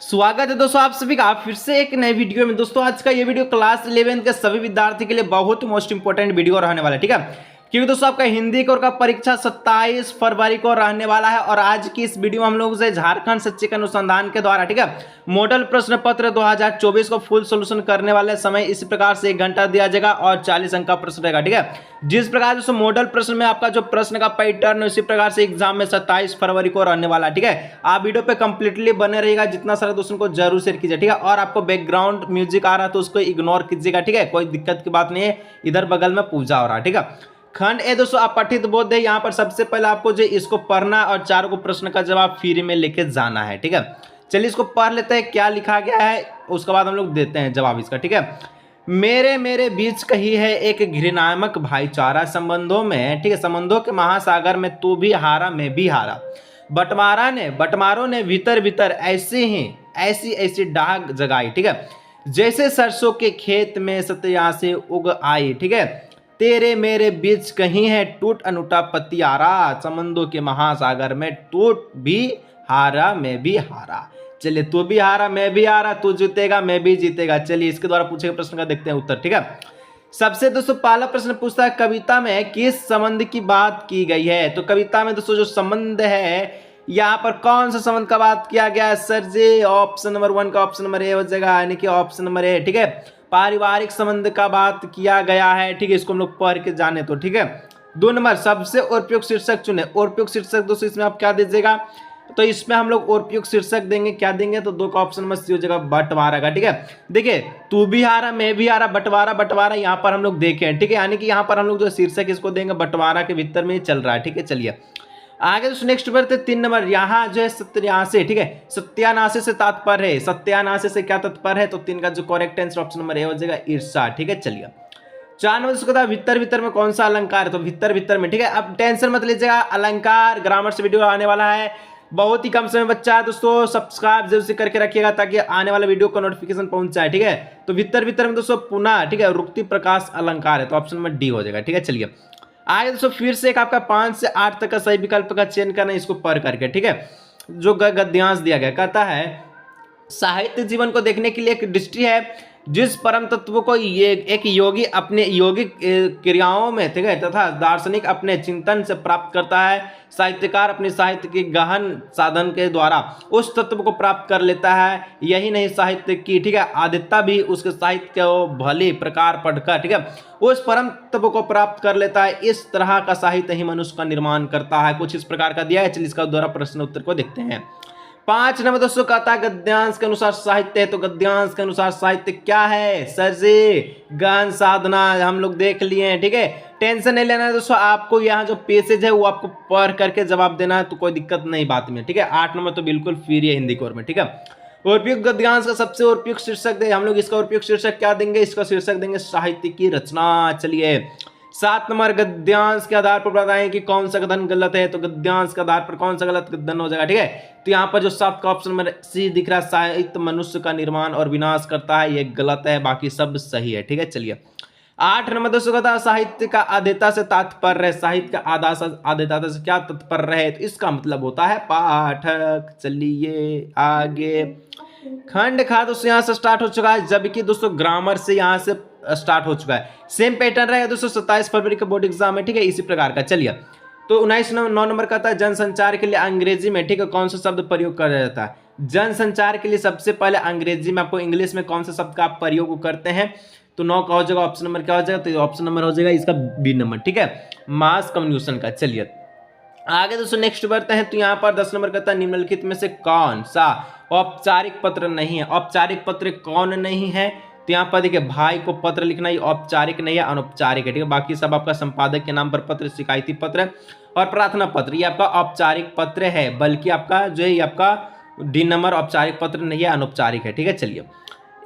स्वागत है दोस्तों आप सभी का फिर से एक नए वीडियो में। दोस्तों आज का ये वीडियो क्लास 11 के सभी विद्यार्थी के लिए बहुत ही मोस्ट इंपोर्टेंट वीडियो रहने वाला है, ठीक है। क्योंकि दोस्तों आपका हिंदी कोर का परीक्षा 27 फरवरी को रहने वाला है और आज की इस वीडियो में हम लोग से झारखंड शैक्षिक अनुसंधान के द्वारा, ठीक है, मॉडल प्रश्न पत्र 2024 को फुल सोल्यूशन करने वाले समय इस प्रकार से 1 घंटा दिया जाएगा और 40 अंक का प्रश्न रहेगा, ठीक है। जिस प्रकार दोस्तों मॉडल प्रश्न में आपका जो प्रश्न का पैटर्न है उसी प्रकार से एग्जाम में 27 फरवरी को रहने वाला है, ठीक है। आप वीडियो पे कंप्लीटली बने रहिएगा, जितना सारे दोस्तों को जरूर शेयर कीजिए, ठीक है। और आपको बैकग्राउंड म्यूजिक आ रहा है तो उसको इग्नोर कीजिएगा, ठीक है। कोई दिक्कत की बात नहीं है, इधर बगल में पूजा हो रहा है, ठीक है। खंड ए दोस्तों अपठित बोध है। यहाँ पर सबसे पहले आपको जो इसको पढ़ना और 4 को प्रश्न का जवाब फ्री में लेके जाना है, ठीक है। चलिए इसको पढ़ लेते हैं क्या लिखा गया है, उसके बाद हम लोग देते हैं जवाब इसका, ठीक है। मेरे बीच कही है एक घृणात्मक भाईचारा संबंधों में, ठीक है, संबंधों के महासागर में तू भी हारा मैं भी हारा। बटमारों ने भीतर भीतर ऐसी डाग जगाई, ठीक है, जैसे सरसों के खेत में सत्या से उग आई, ठीक है। तेरे मेरे बीच कहीं है टूट अनूठा पतियारा, समंदों के महासागर में टूट भी हारा मैं भी हारा। चलिए तू भी हारा मैं भी हारा, तू जीतेगा मैं भी जीतेगा। चलिए इसके द्वारा पूछे गए प्रश्न का देखते हैं उत्तर, ठीक है। सबसे दोस्तों पहला प्रश्न पूछता है कविता में किस संबंध की बात की गई है। तो कविता में दोस्तों जो संबंध है यहाँ पर कौन सा संबंध का बात किया गया है सर जी। ऑप्शन नंबर 1 का ऑप्शन नंबर ए हो जाएगा, यानी कि ऑप्शन नंबर ए, ठीक है। पारिवारिक संबंध का बात किया गया है, ठीक है। इसको हम लोग पढ़ के जाने तो, ठीक है। 2 नंबर सबसे उपयुक्त शीर्षक चुने। उपयुक्त शीर्षक दोस्तों इसमें आप क्या दीजिएगा, तो इसमें हम लोग उपयुक्त शीर्षक देंगे, क्या देंगे, तो 2 का ऑप्शन नंबर सी हो जाएगा बंटवारा का, ठीक है। देखिए तू भी हारा मैं भी हारा, बंटवारा यहाँ पर हम लोग देखें, ठीक है। यानी कि यहाँ पर हम लोग जो शीर्षक इसको देंगे बंटवारा के भीतर में ही चल रहा है, ठीक है। चलिए आगे दोस्तों नेक्स्ट बढ़ते 3 नंबर। यहाँ जो है सत्यानाशी, ठीक है, सत्यानाशी से तात्पर्य है, सत्यानाशी से क्या तात्पर्य है, तो 3 का जो correct answer option number A हो जाएगा ईर्षा, ठीक है। चलिए 4 नंबर इसको था भीतर में कौन सा अलंकार है, तो भीतर में, ठीक है। अब टेंशन मत लीजिएगा, अलंकार ग्रामर से वीडियो आने वाला है, बहुत ही कम समय बच्चा है दोस्तों। सब्सक्राइब जरूर से करके रखिएगा ताकि आने वाला वीडियो को नोटिफिकेशन पहुंच जाए, ठीक है। तो भीतर में दोस्तों पुनः, ठीक है, रुक्ति प्रकाश अलंकार है, तो ऑप्शन नंबर डी हो जाएगा, ठीक है। चलिए आगे दोस्तों फिर से एक आपका 5 से 8 तक का सही विकल्प का चयन करना, इसको पढ़ करके, ठीक है। जो गद्यांश दिया गया कहता है साहित्य जीवन को देखने के लिए एक दृष्टि है जिस परम तत्व को ये एक योगी अपने योगिक क्रियाओं में, ठीक है, तथा दार्शनिक अपने चिंतन से प्राप्त करता है। साहित्यकार अपने साहित्य के गहन साधन के द्वारा उस तत्व को प्राप्त कर लेता है। यही नहीं साहित्य की, ठीक है, आदित्यता भी उसके साहित्य को भले प्रकार पढ़कर, ठीक है, उस परम तत्व को प्राप्त कर लेता है। इस तरह का साहित्य ही मनुष्य का निर्माण करता है। कुछ इस प्रकार का दिया है, चलिए इसका द्वारा प्रश्न उत्तर को देखते हैं। 5 नंबर दोस्तों कहता है गद्यांश के अनुसार साहित्य है, तो गद्यांश के अनुसार साहित्य क्या है सर जी। गहन साधना हम लोग देख लिए हैं, ठीक है। टेंशन नहीं लेना है दोस्तों, आपको यहाँ जो पेसेज है वो आपको पढ़ करके जवाब देना है, तो कोई दिक्कत नहीं बात में, ठीक है। 8 नंबर तो बिल्कुल फ्री है हिंदी कोर में, ठीक है। उपयुक्त गद्यांश का सबसे उपयुक्त शीर्षक दे, हम लोग इसका उपयुक्त शीर्षक क्या देंगे, इसका शीर्षक देंगे साहित्य की रचना। चलिए 7 नंबर गद्यांश के आधार पर बताएं कि कौन सा कथन गलत है, तो गद्यांश के आधार पर कौन सा गलत कथन हो जाएगा, ठीक है। तो यहाँ पर जो 7 का ऑप्शन नंबर सी दिख रहा है, साहित्य मनुष्य का निर्माण और विनाश करता है, ये गलत है, बाकी सब सही है, ठीक है। चलिए 8 नंबर दोस्तों का था साहित्य का आद्यता से तात्पर्य, साहित्य का आद्यता से क्या तात्पर्य है, तो इसका मतलब होता है पाठक। चलिए आगे खंड खा दोस्तों यहाँ से स्टार्ट हो चुका है, जबकि दोस्तों ग्रामर से यहाँ से स्टार्ट हो चुका है। सेम पैटर्न रहेगा दोस्तों, 27 फरवरी का बोर्ड एग्जाम है, ठीक है, इसी प्रकार का। चलिए तो 9 नंबर का था जनसंचार के लिए अंग्रेजी में, ठीक है, कौन सा शब्द प्रयोग किया जाता है। जनसंचार के लिए सबसे पहले अंग्रेजी में आपको इंग्लिश में कौन सा शब्द का आप प्रयोग करते हैं, तो 9 का हो जाएगा ऑप्शन नंबर क्या हो जाएगा, तो ऑप्शन नंबर हो जाएगा इसका बी नंबर, ठीक है, मास कम्युनिकेशन का। चलिए आगे दोस्तों नेक्स्ट बढ़ते हैं, तो यहाँ पर 10 नंबर का था निम्नलिखित में से कौन सा औपचारिक पत्र नहीं है। औपचारिक पत्र कौन नहीं है, तो यहाँ पर देखिए भाई को पत्र लिखना ये औपचारिक नहीं है, अनौपचारिक है, ठीक है। बाकी सब आपका संपादक के नाम पर पत्र, शिकायती पत्र और प्रार्थना पत्र ये आपका औपचारिक पत्र है, बल्कि आपका जो है ये आपका डी नंबर औपचारिक पत्र नहीं है, अनौपचारिक है, ठीक है। चलिए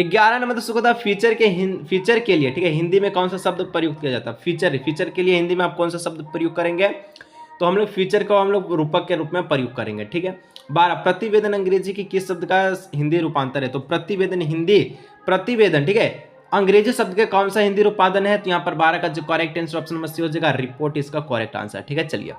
11 नंबर दोस्तों था फीचर के लिए, ठीक है, हिंदी में कौन सा शब्द प्रयुक्त किया जाता है। फीचर के लिए हिंदी में आप कौन सा शब्द प्रयोग करेंगे, तो हम लोग फीचर को हम लोग रूपक के रूप में प्रयोग करेंगे, ठीक है। 12 प्रतिवेदन अंग्रेजी की किस शब्द का हिंदी रूपांतर है, तो प्रतिवेदन हिंदी प्रतिवेदन, ठीक है, अंग्रेजी शब्द के कौन सा हिंदी रूपांतर है, तो यहाँ पर 12 का जो correct answer option number C हो जाएगा रिपोर्ट, इसका करेक्ट आंसर, ठीक है। चलिए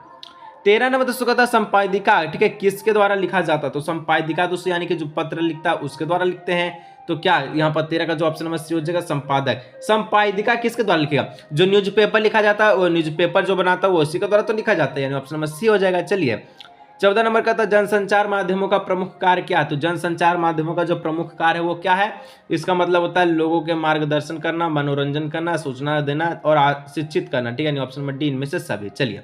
13 नंबर दोस्तों कहता है संपादिका, ठीक है, किसके द्वारा लिखा जाता है? तो संपादिका दोस्तों यानी कि जो पत्र लिखता है उसके द्वारा लिखते हैं। तो क्या यहाँ पर 13 का जो ऑप्शन नंबर सी हो जाएगा संपादक। संपादिका किसके द्वारा लिखेगा? जो न्यूज़पेपर लिखा जाता है वो न्यूज़पेपर जो बनाता है वो उसी के द्वारा तो लिखा जाता है, यानी ऑप्शन नंबर सी हो जाएगा। चलिए 14 नंबर का था जनसंचार माध्यमों का प्रमुख कार्य क्या है? तो जनसंचार माध्यमों का जो प्रमुख कार्य है वो क्या है? इसका मतलब होता है लोगों के मार्गदर्शन करना, मनोरंजन करना, सूचना देना और शिक्षित करना, ठीक है, यानी ऑप्शन नंबर डी इनमें से सभी। चलिए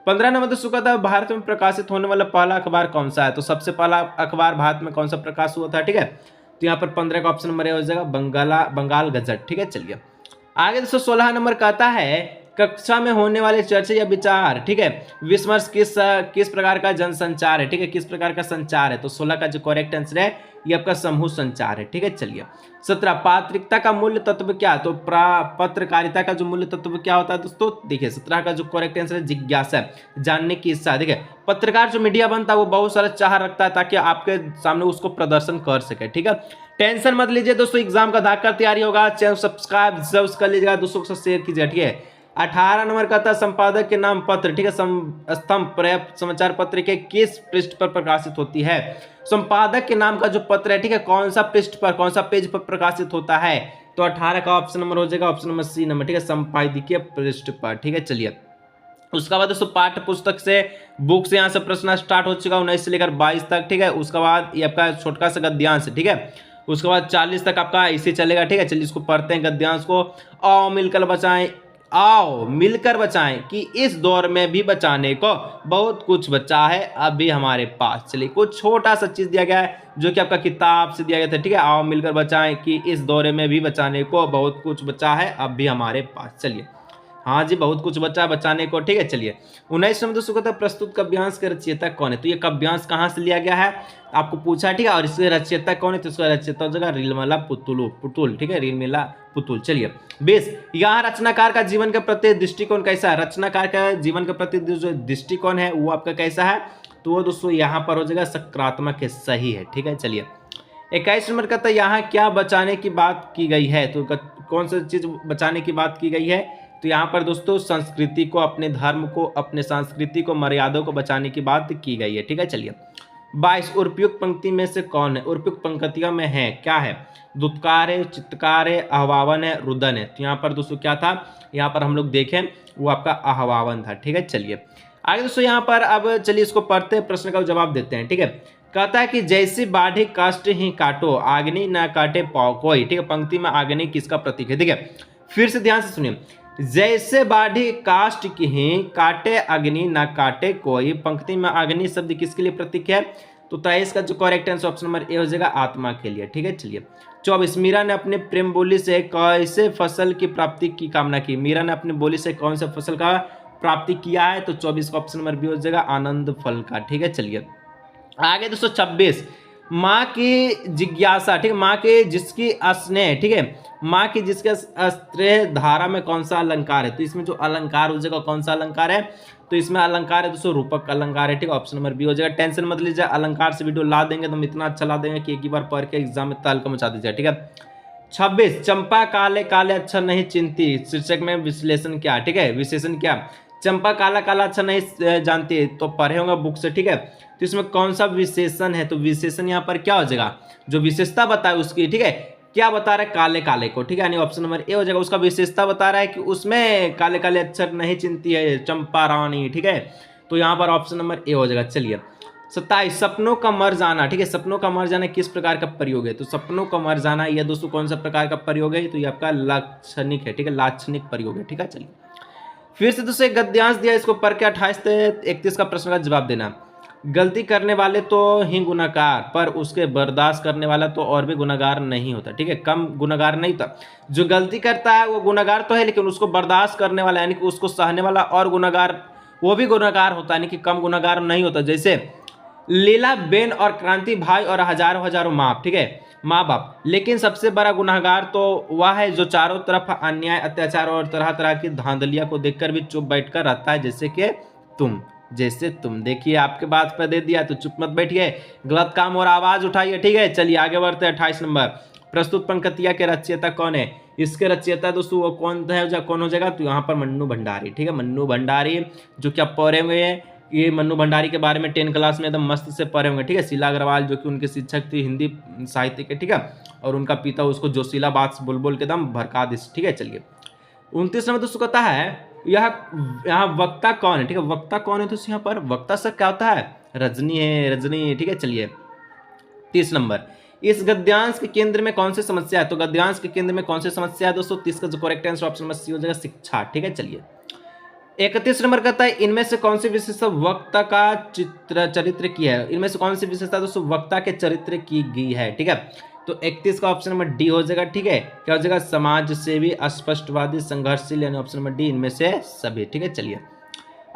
15 नंबर दोस्तों का था भारत में प्रकाशित होने वाला पहला अखबार कौन सा है? तो सबसे पहला अखबार भारत में कौन सा प्रकाश हुआ था? ठीक है, तो यहाँ पर 15 का ऑप्शन नंबर हो जाएगा बंगाल गजट, ठीक है। चलिए आगे दोस्तों 16 नंबर कहता है कक्षा में होने वाले चर्चा या विचार, ठीक है, विमर्श किस प्रकार का जनसंचार है? ठीक है, किस प्रकार का संचार है? तो 16 का जो करेक्ट आंसर है ये आपका समूह संचार है, ठीक है। चलिए 17 पात्रिकता का मूल्य तत्व क्या? तो पत्रकारिता का जो मूल्य तत्व क्या होता है दोस्तों? देखिए 17 का जो करेक्ट आंसर है जिज्ञासा, जानने की इच्छा। देखिए पत्रकार जो मीडिया बनता है वो बहुत सारा चाह रखता है ताकि आपके सामने उसको प्रदर्शन कर सके, ठीक है। टेंशन मत लीजिए दोस्तों, एग्जाम का धाकर तैयारी होगा। चैनल सब्सक्राइब जरूर कर लीजिएगा, दोस्तों को शेयर कीजिएगा, ठीक है। 18 नंबर का था संपादक के नाम पत्र, ठीक है, स्तंभ पर्याप्त समाचार पत्र के किस पृष्ठ पर प्रकाशित होती है? संपादक के नाम का जो पत्र है, ठीक है, कौन सा पृष्ठ पर, कौन सा पेज पर प्रकाशित होता है? तो 18 का ऑप्शन नंबर हो जाएगा ऑप्शन नंबर सी नंबर, ठीक है, संपादकीय पृष्ठ पर, ठीक है। चलिए उसके बाद दोस्तों पाठ्य पुस्तक से बुक से यहाँ से प्रश्न स्टार्ट हो चुका 19 से लेकर 22 तक, ठीक है। उसके बाद ये आपका छोटका सा गद्यांश, ठीक है। उसके बाद 40 तक आपका ऐसे चलेगा, ठीक है। चलिए इसको पढ़ते हैं गद्यांश को। आओ मिलकर बचाएं, आओ मिलकर बचाएं कि इस दौर में भी बचाने को बहुत कुछ बचा है अभी हमारे पास। चलिए कुछ छोटा सा चीज दिया गया है जो कि आपका किताब से दिया गया था, ठीक है। आओ मिलकर बचाएं कि इस दौर में भी बचाने को बहुत कुछ बचा है अब भी हमारे पास। चलिए हाँ जी, बहुत कुछ बचा बचाने को, ठीक है। चलिए 19 नंबर दोस्तों कहता है प्रस्तुत काव्यांश के रचयिता कौन है? तो ये काव्यांश कहाँ से लिया गया है आपको पूछा है, ठीक है। और इसके रचयिता कौन है? तो इसका रचयिता हो जाएगा रीलमला पुतुल, ठीक है, रीलमला पुतुल। चलिए 20 यहाँ रचनाकार का जीवन के प्रति दृष्टिकोण कैसा है? रचनाकार का जीवन के प्रति जो दृष्टिकोण है वो आपका कैसा है? तो वो दोस्तों यहाँ पर हो जाएगा सकारात्मक है, सही है, ठीक है। चलिए 21 नंबर कहता है यहाँ क्या बचाने की बात की गई है? तो कौन सी चीज बचाने की बात की गई है? तो यहाँ पर दोस्तों संस्कृति को, अपने धर्म को, अपने संस्कृति को, मर्यादाओं को बचाने की बात की गई है, ठीक है। चलिए 22 उपयुक्त पंक्ति में से कौन है? उपयुक्त पंक्तियों में है क्या है? दुत्कार है, चित्कार है, आह्वान है, रुदन है। तो यहाँ पर दोस्तों क्या था? यहाँ पर हम लोग देखें वो आपका आह्वान था, ठीक है। चलिए आगे दोस्तों यहाँ पर अब चलिए इसको पढ़ते हैं, प्रश्न का जवाब देते हैं, ठीक है। कहता है कि जैसी बाढ़ी काष्ट ही काटो आग्नि ना काटे पाओ कोई, ठीक है। पंक्ति में आग्नि किसका प्रतीक है? ठीक है, फिर से ध्यान से सुनिए। जैसे बाढ़ी काष्ट की ही काटे अग्नि ना काटे कोई, पंक्ति में अग्नि शब्द किसके लिए प्रतीक है? तो 23 का जो correct answer option number A हो जाएगा आत्मा के लिए, ठीक है। चलिए 24 मीरा ने अपने प्रेम बोली से कैसे फसल की प्राप्ति की कामना की? मीरा ने अपनी बोली से कौन से फसल का प्राप्ति किया है? तो 24 का ऑप्शन नंबर बी हो जाएगा आनंद फल का, ठीक है। चलिए आगे दोस्तों 26 माँ की जिज्ञासा, ठीक है, माँ के जिसकी स्नेह, ठीक है, माँ की जिसके स्नेह धारा में कौन सा अलंकार है? तो इसमें जो अलंकार हो जाएगा कौन सा अलंकार है? तो इसमें अलंकार है दोस्तों रूपक अलंकार है, ठीक है, ऑप्शन नंबर बी हो जाएगा। टेंशन मत लीजिए, अलंकार से वीडियो ला देंगे तो हम इतना अच्छा ला देंगे कि एक ही बार पढ़ के एग्जाम में तहलका मचा दीजिए, ठीक है। 26 चंपा काले काले अक्षर नहीं चिन्हती, शीर्षक में विश्लेषण क्या, ठीक है, विशेषण क्या? चंपा काला काला अक्षर नहीं जानती, तो पढ़े होंगे बुक से, ठीक है। तो इसमें कौन सा विशेषण है? तो विशेषण यहाँ पर क्या हो जाएगा? जो विशेषता बताए उसकी, ठीक है, क्या बता रहा है? काले काले को, ठीक है, यानी ऑप्शन नंबर ए हो जाएगा। उसका विशेषता बता रहा है कि उसमें काले काले अक्षर नहीं चिन्हती है चंपा रानी, ठीक है, तो यहाँ पर ऑप्शन नंबर ए हो जाएगा। चलिए 27 सपनों का मर जाना, ठीक है, सपनों का मर जाना किस प्रकार का प्रयोग है? तो सपनों का मर जाना यह दोस्तों कौन सा प्रकार का प्रयोग है? तो ये आपका लाक्षणिक है, ठीक है, लाक्षणिक प्रयोग है, ठीक है। चलिए फिर से दोस्तों गद्यांश दिया, इसको पढ़ के 28 से 31 का प्रश्न का जवाब देना। गलती करने वाले तो ही गुनाहगार, पर उसके बर्दाश्त करने वाला तो और भी गुनाहगार नहीं होता, ठीक है, कम गुनाहगार नहीं होता। जो गलती करता है वो गुनाहगार तो है, लेकिन उसको बर्दाश्त करने वाला यानी कि उसको सहने वाला और गुनाहगार वो भी गुनाहगार होता है, यानी कि कम गुनाहगार नहीं होता। जैसे लीला बेन और क्रांति भाई और हजारों हजारों माँ, ठीक है, माँ बाप, लेकिन सबसे बड़ा गुनाहगार तो वह है जो चारों तरफ अन्याय अत्याचार और तरह तरह की धांधलिया को देखकर भी चुप बैठकर रहता है, जैसे तुम देखिए आपके बात पर दे दिया तो चुप मत बैठिए, गलत काम और आवाज उठाइए, ठीक है। चलिए आगे बढ़ते हैं 28 नंबर। प्रस्तुत पंक्तियां के रचयिता कौन है? इसके रचयिता दोस्तों वो कौन हो जाएगा? तो यहाँ पर मन्नू भंडारी, ठीक है, मन्नू भंडारी जो कि आप पढ़े हुए हैं ये मन्नू भंडारी के बारे में 10 क्लास में एकदम मस्त से पढ़े होंगे, ठीक है। शीला अग्रवाल जो कि उनके शिक्षक थी हिंदी साहित्य के, ठीक है, और उनका पिता उसको जोशीला बात बोल बोल के एकदम भड़का दी, ठीक है। चलिए 29 नंबर दोस्तों कहता है यहाँ वक्ता कौन है, ठीक है। वक्ता कौन है दोस्तों, यहाँ पर वक्ता सर क्या होता है, रजनी है, रजनी, ठीक है। चलिए 30 नंबर, इस गद्यांश के केंद्र में कौन सी समस्या है, तो गद्यांश के केंद्र में कौन सी समस्या है दोस्तों, 30 का जो correct answer option number C हो जाएगा, शिक्षा, ठीक है। चलिए 31 नंबर कहता है इनमें से कौन सी विशेषता वक्ता का चरित्र की है, इनमें से कौन सी विशेषता दोस्तों वक्ता के चरित्र की गई है, ठीक है। तो 31 का ऑप्शन नंबर डी हो जाएगा, ठीक है। क्या हो जाएगा, समाज सेवी, अस्पष्टवादी, संघर्षशील, यानी ऑप्शन नंबर डी इनमें से सभी, ठीक है। चलिए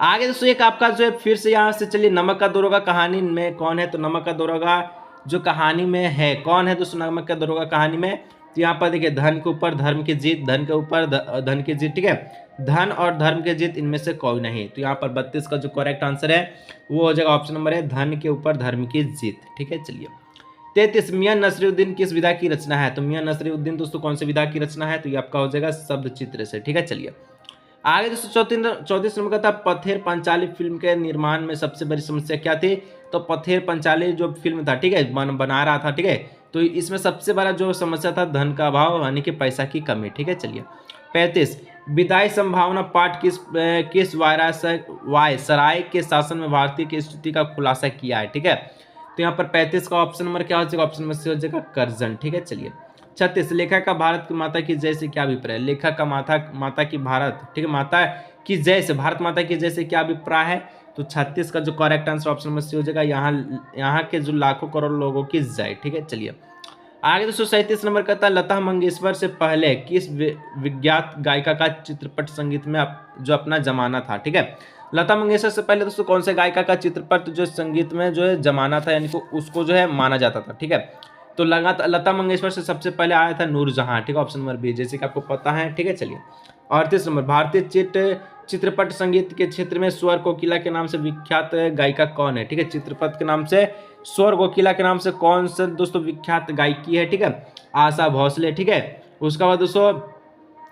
आगे दोस्तों एक आपका जो है फिर से यहाँ से चलिए, नमक का दरोगा कहानी में कौन है, तो नमक का दरोगा जो कहानी में है कौन है दोस्तों, नमक का दरोगा कहानी में, तो यहाँ पर देखिए धन के ऊपर धर्म की जीत, धन के ऊपर धन की जीत, ठीक है। धन और धर्म की जीत इनमें से कोई नहीं, तो यहाँ पर 32 का जो करेक्ट आंसर है वो हो जाएगा ऑप्शन नंबर है धन के ऊपर धर्म की जीत, ठीक है। चलिए 33, मियां नसरुद्दीन किस विधा की रचना है, तो मियां नसरुद्दीन दोस्तों कौन सी विधा की रचना है, तो ये आपका हो जाएगा शब्द चित्र से, ठीक है। चलिए आगे दोस्तों 34 नंबर का था पथेर पंचाली फिल्म के निर्माण में सबसे बड़ी समस्या क्या थी, तो पथेर पंचाली जो फिल्म था, ठीक है, बना रहा था, ठीक है, तो इसमें सबसे बड़ा जो समस्या था धन का अभाव यानी कि पैसा की कमी, ठीक है। चलिए 35, विदाई संभावना पाठ किस वायसराय के शासन में भारतीय की स्थिति का खुलासा किया है, ठीक है। तो यहाँ पर 35 का ऑप्शन नंबर क्या हो जाएगा, ऑप्शन नंबर सी हो जाएगा कर्जन, ठीक है। चलिए 36, लेखक का भारत की माता की जय से क्या अभिप्राय है, लेखक का माता की भारत, ठीक है, माता की जय से, भारत माता की जय से क्या अभिप्राय है, तो 36 का जो correct answer option number C हो जाएगा, यहाँ के जो लाखों करोड़ लोगों की जय, ठीक है। चलिए आगे दोस्तों 37 नंबर कहता है लता मंगेशकर से पहले किस विख्यात गायिका का चित्रपट संगीत में जो अपना जमाना था, ठीक है। लता मंगेशकर से पहले दोस्तों कौन से गायिका का चित्रपट जो संगीत में जो है जमाना था, यानी कि उसको जो है माना जाता था, ठीक है। तो लता मंगेशकर से सबसे पहले आया था नूरजहां, ठीक है, ऑप्शन नंबर बी, जैसे कि आपको पता है, ठीक है। चलिए 38 नंबर, भारतीय चित्रपट संगीत के क्षेत्र में स्वर कोकिला के नाम से विख्यात गायिका कौन है, ठीक है। चित्रपट के नाम से स्वर कोकिला के नाम से कौन से दोस्तों विख्यात गायकी है, ठीक है, आशा भोसले, ठीक है। उसके बाद दोस्तों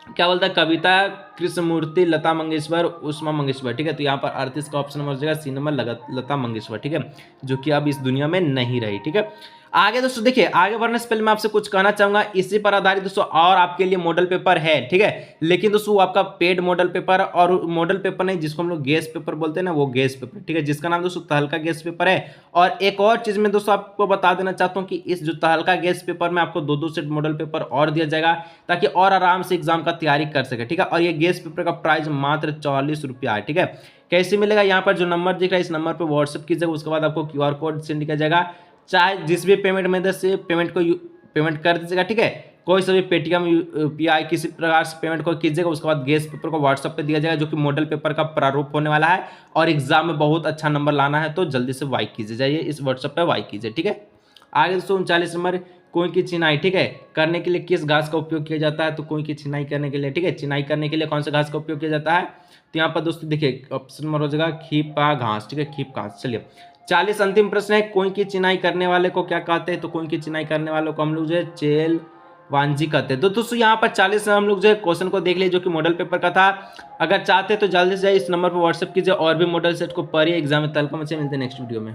क्या बोलता है, कविता कृष्णमूर्ति, लता मंगेशकर, उषा मंगेशकर, ठीक है। तो यहाँ पर 38 का ऑप्शन नंबर हो जाएगा सी नंबर लता मंगेशकर, ठीक है, जो कि अब इस दुनिया में नहीं रही, ठीक है। आगे दोस्तों देखिए, आगे बढ़ने से पहले मैं आपसे कुछ कहना चाहूंगा, इसी पर आधारित दोस्तों और आपके लिए मॉडल पेपर है, ठीक है, लेकिन दोस्तों आपका पेड मॉडल पेपर और मॉडल पेपर नहीं, जिसको हम लोग गेस पेपर बोलते हैं ना, वो गेस पेपर, ठीक है, जिसका नाम दोस्तों तहलका गेस पेपर है। और एक और चीज मैं दोस्तों आपको बता देना चाहता हूँ कि इस जो तहलका गेस पेपर में आपको 2-2 सेट मॉडल पेपर और दिया जाएगा, ताकि और आराम से एग्जाम का तैयारी कर सके, ठीक है। और ये गेस पेपर का प्राइस मात्र 44 रुपया है, ठीक है। कैसे मिलेगा, यहाँ पर जो नंबर दिख रहा है इस नंबर पर व्हाट्सएप कीजिएगा, उसके बाद आपको QR कोड सेंड किया जाएगा, चाहे जिस भी पेमेंट मेथड से पेमेंट कर दीजिएगा, ठीक है। कोई सा भी पेटीएम UPI किसी प्रकार से पेमेंट को कीजिएगा, उसके बाद गेस पेपर को व्हाट्सएप पे दिया जाएगा, जो कि मॉडल पेपर का प्रारूप होने वाला है, और एग्जाम में बहुत अच्छा नंबर लाना है तो जल्दी से वाई कीजिए, जाइए इस व्हाट्सएप पे वाई कीजिए, ठीक है। आगे दोस्तों 39 नंबर, कोई की चिनाई, ठीक है, करने के लिए किस घास का उपयोग किया जाता है, तो कोई की चिनाई करने के लिए, ठीक है, चिनाई करने के लिए कौन सा घास का उपयोग किया जाता है, तो यहाँ पर दोस्तों देखिए ऑप्शन नंबर हो जाएगा खीपा घास, ठीक है, खीप घास। चलिए 40 अंतिम प्रश्न है, कोई की चिनाई करने वाले को क्या कहते हैं, तो कोई की चिनाई करने वालों को हम लोग जो है चेल वांजी कहते हैं। तो दोस्तों यहाँ पर 40 हम लोग जो है क्वेश्चन को देख लिए, जो कि मॉडल पेपर का था। अगर चाहते हैं तो जल्दी से इस नंबर पर व्हाट्सएप कीजिए, और भी मॉडल सेट को पढ़िए, एग्जाम में तलका मचे। मिलते हैं नेक्स्ट वीडियो में।